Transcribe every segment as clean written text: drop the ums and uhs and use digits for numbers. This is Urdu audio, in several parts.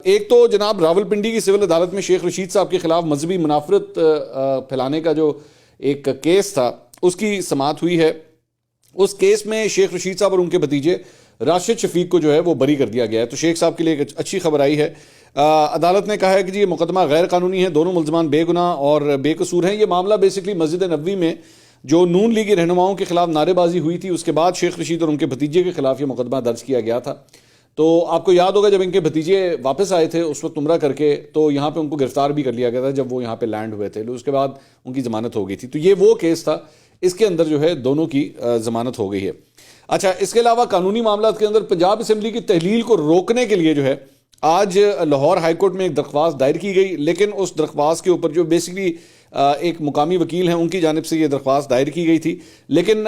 ایک تو جناب راولپنڈی کی سول عدالت میں شیخ رشید صاحب کے خلاف مذہبی منافرت پھیلانے کا جو ایک کیس تھا اس کی سماعت ہوئی ہے. اس کیس میں شیخ رشید صاحب اور ان کے بھتیجے راشد شفیق کو جو ہے وہ بری کر دیا گیا ہے. تو شیخ صاحب کے لیے ایک اچھی خبر آئی ہے. عدالت نے کہا ہے کہ جی یہ مقدمہ غیر قانونی ہے, دونوں ملزمان بے گناہ اور بے قصور ہیں. یہ معاملہ بیسکلی مسجد نبوی میں جو نون لیگی رہنماؤں کے خلاف نعرے بازی ہوئی تھی, اس کے بعد شیخ رشید اور ان کے بھتیجے کے خلاف یہ مقدمہ درج کیا گیا تھا. تو آپ کو یاد ہوگا جب ان کے بھتیجے واپس آئے تھے اس وقت عمرہ کر کے, تو یہاں پہ ان کو گرفتار بھی کر لیا گیا تھا جب وہ یہاں پہ لینڈ ہوئے تھے. اس کے بعد ان کی ضمانت ہو گئی تھی. تو یہ وہ کیس تھا, اس کے اندر جو ہے دونوں کی ضمانت ہو گئی ہے. اچھا, اس کے علاوہ قانونی معاملات کے اندر پنجاب اسمبلی کی تحلیل کو روکنے کے لیے جو ہے آج لاہور ہائی کورٹ میں ایک درخواست دائر کی گئی. لیکن اس درخواست کے اوپر جو بیسکلی ایک مقامی وکیل ہیں ان کی جانب سے یہ درخواست دائر کی گئی تھی, لیکن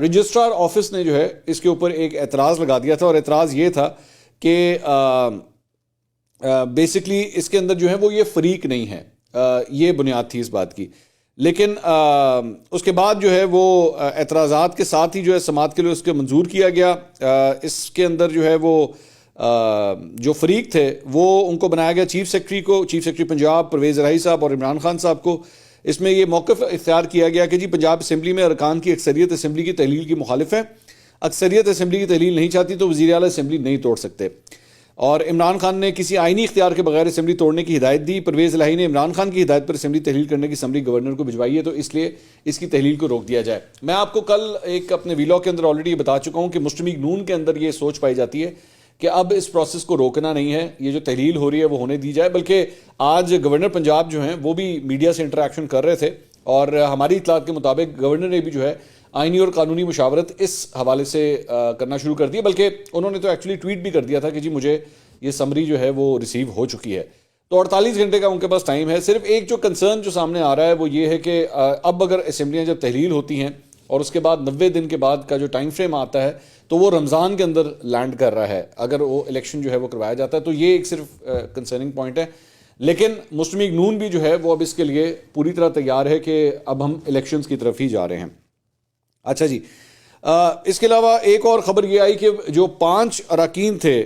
رجسٹرار آفس نے جو ہے اس کے اوپر ایک اعتراض لگا دیا تھا. اور اعتراض یہ تھا کہ بیسکلی اس کے اندر جو ہے وہ یہ فریق نہیں ہے, یہ بنیاد تھی اس بات کی. لیکن اس کے بعد جو ہے وہ اعتراضات کے ساتھ ہی جو ہے سماعت کے لیے اس کے منظور کیا گیا. اس کے اندر جو ہے وہ جو فریق تھے وہ ان کو بنایا گیا چیف سیکرٹری پنجاب پرویز الہی صاحب اور عمران خان صاحب کو. اس میں یہ موقف اختیار کیا گیا کہ جی پنجاب اسمبلی میں ارکان کی اکثریت اسمبلی کی تحلیل کی مخالف ہے, اکثریت اسمبلی کی تحلیل نہیں چاہتی تو وزیر اعلیٰ اسمبلی نہیں توڑ سکتے. اور عمران خان نے کسی آئینی اختیار کے بغیر اسمبلی توڑنے کی ہدایت دی. پرویز الہی نے عمران خان کی ہدایت پر اسمبلی تحلیل کرنے کی اسمبلی گورنر کو بھجوائی ہے, تو اس لیے اس کی تحلیل کو روک دیا جائے. میں آپ کو کل ایک اپنے ویلاگ کے اندر آلریڈی بتا چکا ہوں کہ مسلم لیگ نون کے اندر یہ سوچ پائی جاتی ہے کہ اب اس پروسیس کو روکنا نہیں ہے, یہ جو تحلیل ہو رہی ہے وہ ہونے دی جائے. بلکہ آج گورنر پنجاب جو ہیں وہ بھی میڈیا سے انٹریکشن کر رہے تھے, اور ہماری اطلاعات کے مطابق گورنر نے بھی جو ہے آئینی اور قانونی مشاورت اس حوالے سے کرنا شروع کر دی. بلکہ انہوں نے تو ایکچولی ٹویٹ بھی کر دیا تھا کہ جی مجھے یہ سمری جو ہے وہ ریسیو ہو چکی ہے. تو 48 گھنٹے کا ان کے پاس ٹائم ہے. صرف ایک جو کنسرن جو سامنے آ رہا ہے وہ یہ ہے کہ اب اگر اسمبلیاں جب تحلیل ہوتی ہیں اور اس کے بعد 90 دن کے بعد کا جو ٹائم فریم آتا ہے تو وہ رمضان کے اندر لینڈ کر رہا ہے اگر وہ الیکشن جو ہے وہ کروایا جاتا ہے. تو یہ ایک صرف کنسرننگ پوائنٹ ہے. لیکن مسلم لیگ نون بھی جو ہے وہ اب اس کے لیے پوری طرح تیار ہے کہ اب ہم الیکشنز کی طرف ہی جا رہے ہیں. اچھا جی, اس کے علاوہ ایک اور خبر یہ آئی کہ جو 5 اراکین تھے,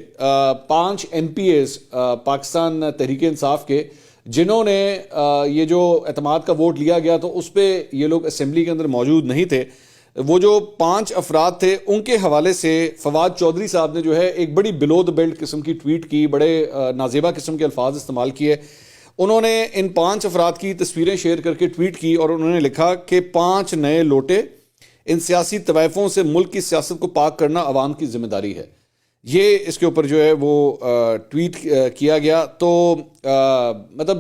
5 MPAs پاکستان تحریک انصاف کے, جنہوں نے یہ جو اعتماد کا ووٹ لیا گیا تو اس پہ یہ لوگ اسمبلی کے اندر موجود نہیں تھے, وہ جو 5 افراد تھے ان کے حوالے سے فواد چودھری صاحب نے جو ہے ایک بڑی بلو دا بیلٹ قسم کی ٹویٹ کی, بڑے نازیبا قسم کے الفاظ استعمال کیے. انہوں نے ان 5 افراد کی تصویریں شیئر کر کے ٹویٹ کی اور انہوں نے لکھا کہ 5 نئے لوٹے, ان سیاسی طوائفوں سے ملک کی سیاست کو پاک کرنا عوام کی ذمہ داری ہے. یہ اس کے اوپر جو ہے وہ ٹویٹ کیا گیا. تو مطلب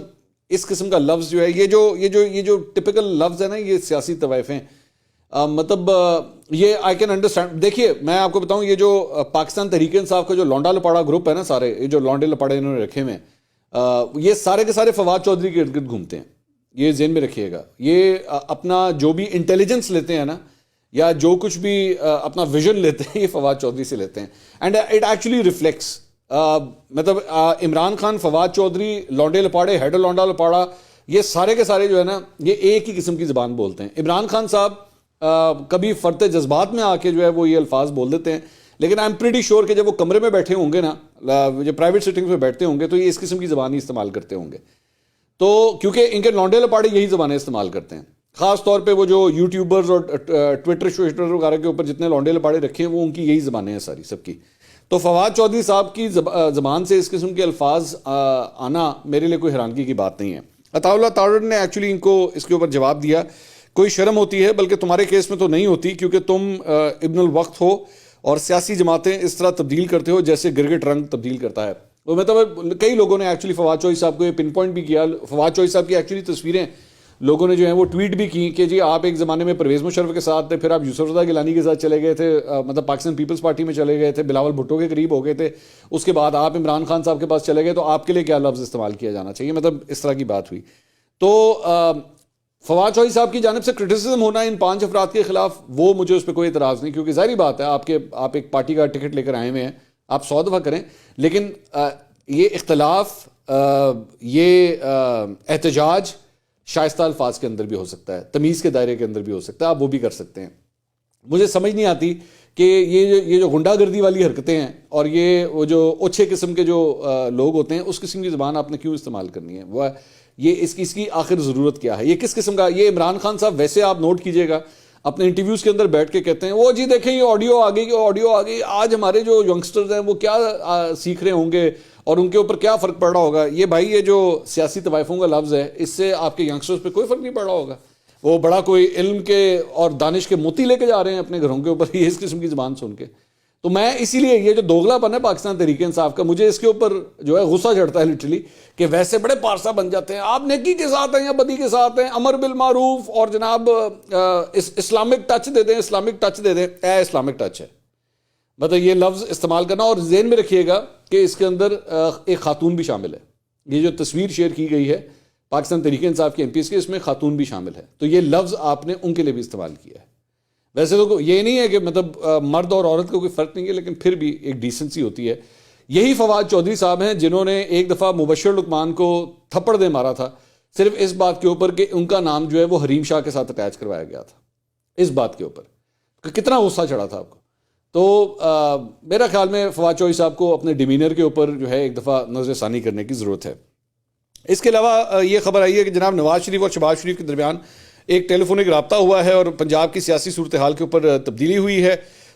اس قسم کا لفظ جو ہے یہ جو ٹپیکل لفظ ہے نا, یہ سیاسی طوائفیں, مطلب یہ آئی کین انڈرسٹینڈ. دیکھیے میں آپ کو بتاؤں, یہ جو پاکستان تحریک انصاف کا جو لونڈا لپاڑا گروپ ہے نا, سارے یہ جو لونڈے لپاڑے انہوں نے رکھے ہوئے ہیں, یہ سارے کے سارے فواد چودھری کے ارد گرد گھومتے ہیں. یہ ذہن میں رکھیے گا. یہ اپنا جو بھی انٹیلیجنس لیتے ہیں نا, یا جو کچھ بھی اپنا ویژن لیتے ہیں, یہ فواد چودھری سے لیتے ہیں. اینڈ اٹ ایکچولی ریفلیکٹس, مطلب عمران خان, فواد چودھری, لونڈے لپاڑے, ہیڈ لونڈا لپاڑا, یہ سارے کے سارے جو ہے نا یہ ایک ہی قسم کی زبان بولتے ہیں. عمران خان صاحب کبھی فرط جذبات میں آ کے جو ہے وہ یہ الفاظ بول دیتے ہیں, لیکن آئی ایم پریٹی شیور کہ جب وہ کمرے میں بیٹھے ہوں گے نا, جب پرائیویٹ سیٹنگز میں بیٹھتے ہوں گے, تو یہ اس قسم کی زبان ہی استعمال کرتے ہوں گے. تو کیونکہ ان کے لونڈے لپاڑے یہی زبانیں استعمال کرتے ہیں, خاص طور پہ وہ جو یوٹیوبرز اور ٹویٹر وغیرہ کے اوپر جتنے لونڈے لپاڑے رکھے ہیں وہ ان کی یہی زبانیں ہیں ساری سب کی. تو فواد چودھری صاحب کی زبان سے اس قسم کے الفاظ آنا میرے لیے کوئی حیرانگی کی بات نہیں ہے. عطا اللہ تارڑ نے ایکچولی ان کو اس کے اوپر جواب دیا, کوئی شرم ہوتی ہے, بلکہ تمہارے کیس میں تو نہیں ہوتی کیونکہ تم ابن الوقت ہو اور سیاسی جماعتیں اس طرح تبدیل کرتے ہو جیسے گرگٹ رنگ تبدیل کرتا ہے. وہ مطلب کئی لوگوں نے ایکچولی فواد چودھری صاحب کو یہ پن پوائنٹ بھی کیا. فواد چودھری صاحب کی ایکچولی تصویریں لوگوں نے جو ہیں وہ ٹویٹ بھی کی کہ جی آپ ایک زمانے میں پرویز مشرف کے ساتھ تھے, پھر آپ یوسف رضا گیلانی کے ساتھ چلے گئے تھے, مطلب پاکستان پیپلز پارٹی میں چلے گئے تھے, بلاول بھٹو کے قریب ہو گئے تھے, اس کے بعد آپ عمران خان صاحب کے پاس چلے گئے, تو آپ کے لیے کیا لفظ استعمال کیا جانا چاہیے, مطلب اس طرح کی بات ہوئی. تو فواد چودھری صاحب کی جانب سے کرٹیسزم ہونا ان 5 افراد کے خلاف, وہ مجھے اس پہ کوئی اعتراض نہیں, کیونکہ ظاہری بات ہے آپ ایک پارٹی کا ٹکٹ لے کر آئے ہوئے ہیں, آپ 100 دفعہ کریں, لیکن یہ اختلاف, یہ احتجاج شائستہ الفاظ کے اندر بھی ہو سکتا ہے, تمیز کے دائرے کے اندر بھی ہو سکتا ہے, آپ وہ بھی کر سکتے ہیں. مجھے سمجھ نہیں آتی کہ یہ جو غنڈہ گردی والی حرکتیں ہیں اور یہ وہ جو اوچھے قسم کے جو لوگ ہوتے ہیں، اس قسم کی زبان آپ نے کیوں استعمال کرنی ہے؟ وہ یہ اس کی آخر ضرورت کیا ہے؟ یہ کس قسم کا؟ یہ عمران خان صاحب ویسے آپ نوٹ کیجئے گا اپنے انٹرویوز کے اندر بیٹھ کے کہتے ہیں وہ جی دیکھیں یہ آڈیو آ گئی، آج ہمارے جو ینگسٹرز ہیں وہ کیا سیکھ رہے ہوں گے اور ان کے اوپر کیا فرق پڑ رہا ہوگا۔ یہ بھائی یہ جو سیاسی طوائفوں کا لفظ ہے، اس سے آپ کے ینگسٹرز پہ کوئی فرق نہیں پڑ رہا ہوگا۔ وہ بڑا کوئی علم کے اور دانش کے موتی لے کے جا رہے ہیں اپنے گھروں کے اوپر یہ اس قسم کی زبان سن کے۔ تو میں اسی لیے یہ جو دوغلا پن ہے پاکستان تحریک انصاف کا، مجھے اس کے اوپر جو ہے غصہ چڑھتا ہے لٹرلی، کہ ویسے بڑے پارسا بن جاتے ہیں، آپ نیکی کے ساتھ ہیں یا بدی کے ساتھ ہیں، امر بالمعروف اور جناب اسلامک ٹچ دے دیں، اسلامک ٹچ دے دیں۔ اسلامک ٹچ ہے مطلب یہ لفظ استعمال کرنا، اور ذہن میں رکھیے گا کہ اس کے اندر ایک خاتون بھی شامل ہے۔ یہ جو تصویر شیئر کی گئی ہے پاکستان تحریک انصاف کے ایم پیز کے، اس میں خاتون بھی شامل ہے، تو یہ لفظ آپ نے ان کے لیے بھی استعمال کیا ہے۔ ویسے تو یہ نہیں ہے کہ مطلب مرد اور عورت کا کوئی فرق نہیں ہے، لیکن پھر بھی ایک ڈیسنسی ہوتی ہے۔ یہی فواد چودھری صاحب ہیں جنہوں نے ایک دفعہ مبشر لقمان کو تھپڑ دے مارا تھا صرف اس بات کے اوپر کہ ان کا نام جو ہے وہ حریم شاہ کے ساتھ اٹیچ کروایا گیا تھا، اس بات کے اوپر کہ کتنا غصہ چڑھا تھا آپ کو۔ تو میرا خیال میں فواد چودھری صاحب کو اپنے ڈیمینر کے اوپر جو ہے ایک دفعہ نظر ثانی کرنے کی ضرورت ہے۔ اس کے علاوہ یہ خبر آئی ہے کہ جناب نواز شریف اور شہباز شریف کے درمیان ایک ٹیلی فونک رابطہ ہوا ہے اور پنجاب کی سیاسی صورتحال کے اوپر تبدیلی ہوئی ہے،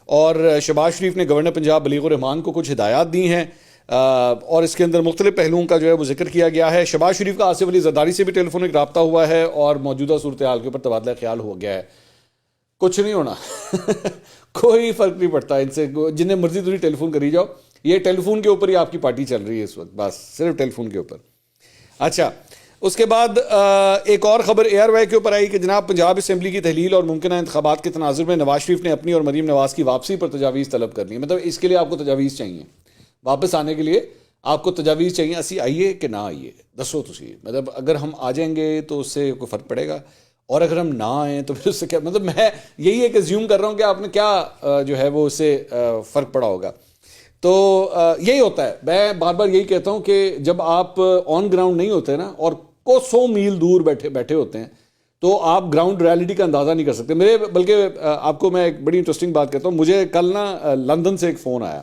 اور شہباز شریف نے گورنر پنجاب بلیغ الرحمان کو کچھ ہدایات دی ہیں، اور اس کے اندر مختلف پہلوؤں کا جو ہے وہ ذکر کیا گیا ہے۔ شہباز شریف کا آصف علی زرداری سے بھی ٹیلی فونک رابطہ ہوا ہے اور موجودہ صورتحال کے اوپر تبادلہ خیال ہو گیا ہے۔ کچھ نہیں ہونا کوئی فرق نہیں پڑتا ان سے، جنہیں مرضی دوری ٹیلی فون کری جاؤ، یہ ٹیلی فون کے اوپر ہی آپ کی پارٹی چل رہی ہے اس وقت، بس صرف ٹیلی فون کے اوپر۔ اچھا، اس کے بعد ایک اور خبر ایئر وائی کے اوپر آئی کہ جناب پنجاب اسمبلی کی تحلیل اور ممکنہ انتخابات کے تناظر میں نواز شریف نے اپنی اور مریم نواز کی واپسی پر تجاویز طلب کر لی۔ مطلب اس کے لیے آپ کو تجاویز چاہیے، واپس آنے کے لیے آپ کو تجاویز چاہیے، اسی آئیے کہ نہ آئیے دسو تسی، مطلب اگر ہم آ جائیں گے تو اس سے کوئی فرق پڑے گا، اور اگر ہم نہ آئیں تو پھر اس سے کیا، مطلب میں یہی ایک ایزیوم کر رہا ہوں کہ آپ نے کیا جو ہے وہ اس سے فرق پڑا ہوگا۔ تو یہی ہوتا ہے، میں بار بار یہی کہتا ہوں کہ جب آپ آن گراؤنڈ نہیں ہوتے نا اور کو 100 میل دور بیٹھے ہوتے ہیں تو آپ گراؤنڈ ریالٹی کا اندازہ نہیں کر سکتے۔ بلکہ آپ کو میں ایک بڑی انٹرسٹنگ بات کہتا ہوں، مجھے کل نا لندن سے ایک فون آیا،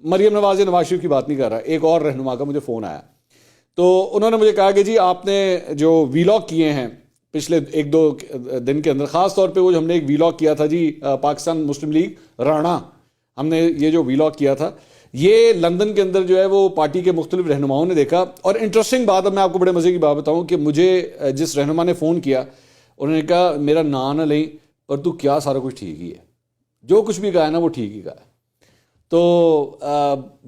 مریم نواز نواز شریف کی بات نہیں کر رہا، ایک اور رہنما کا مجھے فون آیا، تو انہوں نے مجھے کہا کہ جی آپ نے جو ویلاگ کیے ہیں پچھلے 1-2 دن کے اندر، خاص طور پہ وہ جو ہم نے ایک ویلاگ کیا تھا جی پاکستان مسلم لیگ رانا، ہم نے یہ جو ویلاگ کیا تھا یہ لندن کے اندر جو ہے وہ پارٹی کے مختلف رہنماؤں نے دیکھا۔ اور انٹرسٹنگ بات، اب میں آپ کو بڑے مزے کی بات بتاؤں کہ مجھے جس رہنما نے فون کیا انہوں نے کہا میرا نام نہ لیں پر تو کیا سارا کچھ ٹھیک ہی ہے، جو کچھ بھی کہا ہے نا وہ ٹھیک ہی کہا ہے۔ تو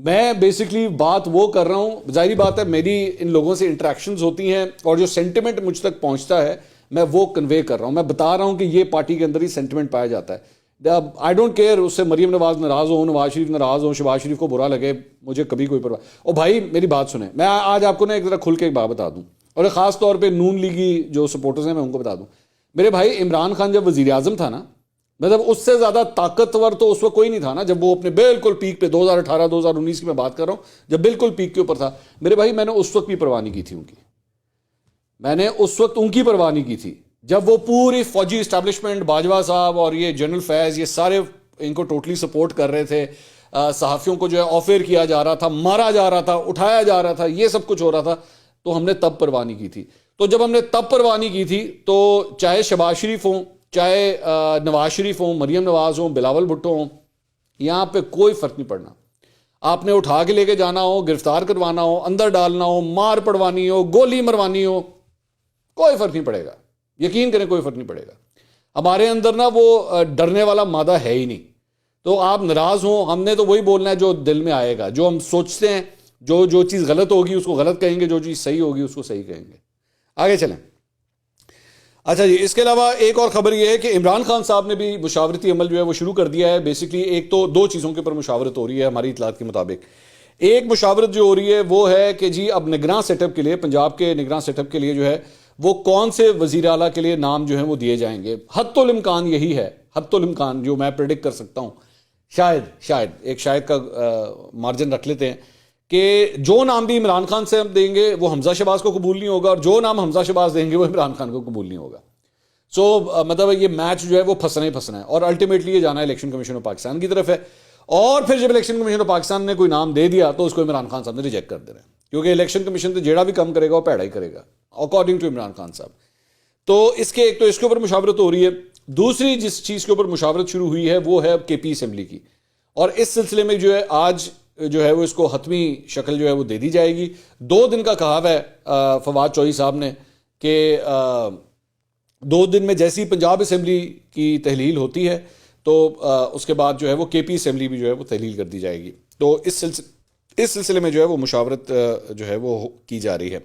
میں بیسکلی بات وہ کر رہا ہوں، ظاہری بات ہے میری ان لوگوں سے انٹریکشنز ہوتی ہیں اور جو سینٹیمنٹ مجھ تک پہنچتا ہے میں وہ کنوے کر رہا ہوں، میں بتا رہا ہوں کہ یہ پارٹی کے اندر ہی سینٹیمنٹ پایا جاتا ہے۔ آئی ڈونٹ کیئر اس سے مریم نواز ناراض ہوں، نواز شریف ناراض ہوں، شہباز شریف کو برا لگے، مجھے کبھی کوئی پرواہ۔ اور بھائی میری بات سنیں، میں آج آپ کو نا ایک ذرا کھل کے ایک بات بتا دوں، اور خاص طور پہ نون لیگی جو سپورٹرز ہیں میں ان کو بتا دوں، میرے بھائی عمران خان جب وزیر اعظم تھا نا، مطلب اس سے زیادہ طاقتور تو اس وقت کوئی نہیں تھا نا، جب وہ اپنے بالکل پیک پہ 2018-2019 کی میں بات کر رہا ہوں، جب بالکل پیک کے اوپر تھا میرے بھائی، میں نے اس وقت بھی پرواہ نہیں کی تھی ان کی، میں نے اس وقت ان کی پرواہ نہیں کی تھی جب وہ پوری فوجی اسٹیبلشمنٹ باجوہ صاحب اور یہ جنرل فیض یہ سارے ان کو ٹوٹلی سپورٹ کر رہے تھے، صحافیوں کو جو ہے آفر کیا جا رہا تھا، مارا جا رہا تھا، اٹھایا جا رہا تھا، یہ سب کچھ ہو رہا تھا، تو ہم نے تب پرواہ نہیں کی تھی۔ تو جب ہم نے تب پرواہ نہیں کی تھی تو چاہے شہباز شریف ہوں، چاہے نواز شریف ہوں، مریم نواز ہوں، بلاول بھٹو ہوں، یہاں پہ کوئی فرق نہیں پڑنا۔ آپ نے اٹھا کے لے کے جانا ہو، گرفتار کروانا ہو، اندر ڈالنا ہو، مار پڑوانی ہو، گولی مروانی ہو، کوئی فرق نہیں پڑے گا، یقین کریں کوئی فرق نہیں پڑے گا۔ ہمارے اندر نا وہ ڈرنے والا مادہ ہے ہی نہیں، تو آپ ناراض ہوں، ہم نے تو وہی بولنا ہے جو دل میں آئے گا، جو ہم سوچتے ہیں، جو چیز غلط ہوگی اس کو غلط کہیں گے، جو چیز صحیح ہوگی اس کو صحیح کہیں گے۔ آگے چلیں۔ اچھا جی، اس کے علاوہ ایک اور خبر یہ ہے کہ عمران خان صاحب نے بھی مشاورتی عمل جو ہے وہ شروع کر دیا ہے۔ بیسکلی ایک تو 2 چیزوں کے اوپر مشاورت ہو رہی ہے ہماری اطلاعات کے مطابق۔ ایک مشاورت جو ہو رہی ہے وہ ہے کہ جی اب نگراں سیٹ اپ کے لیے، پنجاب کے نگراں سیٹ اپ کے لیے جو ہے وہ کون سے وزیر اعلیٰ کے لیے نام جو ہیں وہ دیے جائیں گے۔ حتی الامکان یہی ہے، حتی الامکان جو میں پریڈکٹ کر سکتا ہوں، شاید ایک شاید کا مارجن رکھ لیتے ہیں کہ جو نام بھی عمران خان سے ہم دیں گے وہ حمزہ شہباز کو قبول نہیں ہوگا، اور جو نام حمزہ شہباز دیں گے وہ عمران خان کو قبول نہیں ہوگا۔ سو مطلب یہ میچ جو ہے وہ پھنسنا ہے اور الٹیمیٹلی یہ جانا ہے الیکشن کمیشن آف پاکستان کی طرف ہے. اور پھر جب الیکشن کمیشن آف پاکستان نے کوئی نام دے دیا تو اس کو عمران خان صاحب نے ریجیکٹ کر دینا ہے, کیونکہ الیکشن کمیشن تو جیڑا بھی کم کرے گا وہ پیڑا ہی کرے گا اکارڈنگ ٹو عمران خان صاحب. تو اس کے ایک تو اس کے اوپر مشاورت ہو رہی ہے. دوسری جس چیز کے اوپر مشاورت شروع ہوئی ہے وہ ہے کے پی اسمبلی کی, اور اس سلسلے میں جو ہے آج جو ہے وہ اس کو حتمی شکل جو ہے وہ دے دی جائے گی. 2 دن کا کہا ہے فواد چوہی صاحب نے کہ 2 دن میں جیسی پنجاب اسمبلی کی تحلیل ہوتی ہے تو اس کے بعد جو ہے وہ کے پی اسمبلی بھی جو ہے وہ تحلیل کر دی جائے گی. تو اس سلسلے میں جو ہے وہ مشاورت جو ہے وہ کی جا رہی ہے.